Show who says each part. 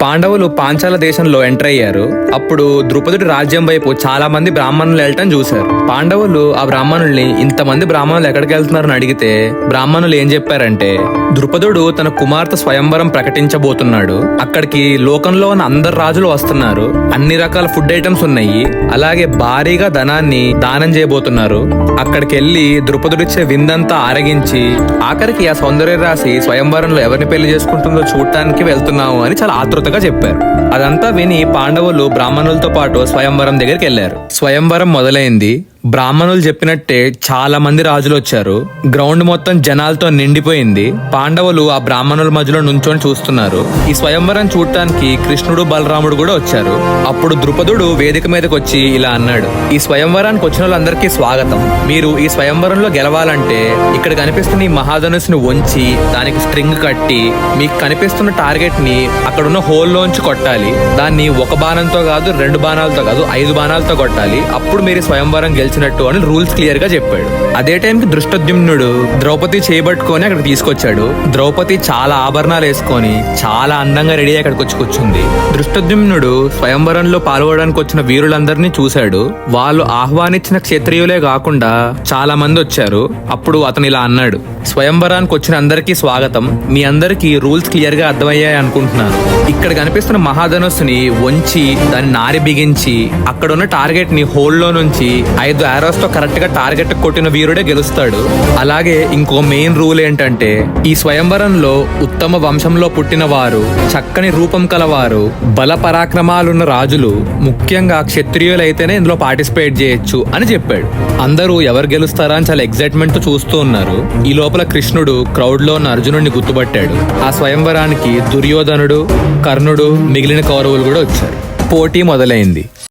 Speaker 1: పాండవులు పాంచాల దేశంలో ఎంటర్ అయ్యారు. అప్పుడు ద్రుపదుడి రాజ్యం వైపు చాలా మంది బ్రాహ్మణులు వెళ్ళటం చూశారు. పాండవులు ఆ బ్రాహ్మణుల్ని ఇంతమంది బ్రాహ్మణులు ఎక్కడికి వెళ్తున్నారని అడిగితే బ్రాహ్మణులు ఏం చెప్పారంటే, ద్రుపదుడు తన కుమార్తె స్వయంవరం ప్రకటించబోతున్నాడు. అక్కడికి లోకంలో ఉన్న అందరు రాజులు వస్తున్నారు. అన్ని రకాల ఫుడ్ ఐటమ్స్ ఉన్నాయి. అలాగే భారీగా ధనాన్ని దానం చేయబోతున్నారు. అక్కడికి వెళ్లి ద్రుపదుడిచ్చే విందంతా ఆరగించి ఆఖరికి ఆ సౌందర్య రాశి స్వయంవరంలో ఎవరిని పెళ్లి చేసుకుంటుందో చూడటానికి వెళ్తున్నాము అని చాలా ఆతృతగా చెప్పారు. అదంతా విని పాండవులు బ్రాహ్మణులతో పాటు స్వయంవరం దగ్గరికి వెళ్లారు. స్వయంవరం మొదలైంది. బ్రాహ్మణులు చెప్పినట్టే చాలా మంది రాజులు వచ్చారు. గ్రౌండ్ మొత్తం జనాలతో నిండిపోయింది. పాండవులు ఆ బ్రాహ్మణుల మధ్యలో నుంచొని చూస్తున్నారు. ఈ స్వయంవరం చూడటానికి కృష్ణుడు బలరాముడు కూడా వచ్చారు. అప్పుడు ద్రుపదుడు వేదిక మీదకి వచ్చి ఇలా అన్నాడు, ఈ స్వయంవరానికి వచ్చిన వాళ్ళందరికీ స్వాగతం. మీరు ఈ స్వయంవరంలో గెలవాలంటే ఇక్కడ కనిపిస్తున్న ఈ మహాధనుస్సుని వంచి దానికి స్ట్రింగ్ కట్టి మీకు కనిపిస్తున్న టార్గెట్ ని అక్కడున్న హోల్లోంచి కొట్టాలి. దాన్ని ఒక బాణంతో కాదు, 2 బాణాలతో కాదు, 5 బాణాలతో కొట్టాలి. అప్పుడు మీరు స్వయంవరం గెలిచినట్టు అని రూల్స్ క్లియర్ గా చెప్పాడు. అదే టైంకి దృష్టద్యుమ్నుడు ద్రౌపది చేయబట్టుకొని అక్కడ తీసుకొచ్చాడు. ద్రౌపది చాలా ఆభరణాలు వేసుకొని చాలా అందంగా రెడీ అక్కడికి వచ్చి కూర్చుంది. దృష్టద్యుమ్నుడు స్వయంవరంలో పాల్గొనడానికి వచ్చిన వీరులందరినీ చూశాడు. వాళ్ళు ఆహ్వానించిన క్షత్రియులే కాకుండా చాలా మంది వచ్చారు. అప్పుడు అతను ఇలా అన్నాడు, స్వయంవరానికి వచ్చిన అందరికీ స్వాగతం. మీ అందరికీ రూల్స్ క్లియర్ గా అర్థమయ్యాయి అనుకుంటున్నాను. ఇక్కడ కనిపిస్తున్న మహాధనుస్సుని వంచి దాన్ని నారి బిగించి అక్కడున్న టార్గెట్ ని హోల్లో నుంచి 5 ఆరోస్ తో కరెక్ట్ గా టార్గెట్ కొట్టిన వీరుడే గెలుస్తాడు. అలాగే ఇంకో మెయిన్ రూల్ ఏంటంటే, ఈ స్వయంవరంలో ఉత్తమ వంశంలో పుట్టిన వారు, చక్కని రూపం కలవారు, బల పరాక్రమాలున్న రాజులు, ముఖ్యంగా క్షత్రియులైతేనే ఇందులో పార్టిసిపేట్ చేయొచ్చు అని చెప్పాడు. అందరూ ఎవరు గెలుస్తారా అని చాలా ఎక్సైట్మెంట్ తో చూస్తూ ఉన్నారు. ఈ లోపల కృష్ణుడు క్రౌడ్ లో ఉన్న అర్జునుడిని గుర్తుపట్టాడు. ఆ స్వయంవరానికి దుర్యోధనుడు, కర్ణుడు, మిగిలిన కౌరవులు కూడా వచ్చారు. పోటీ మొదలైంది.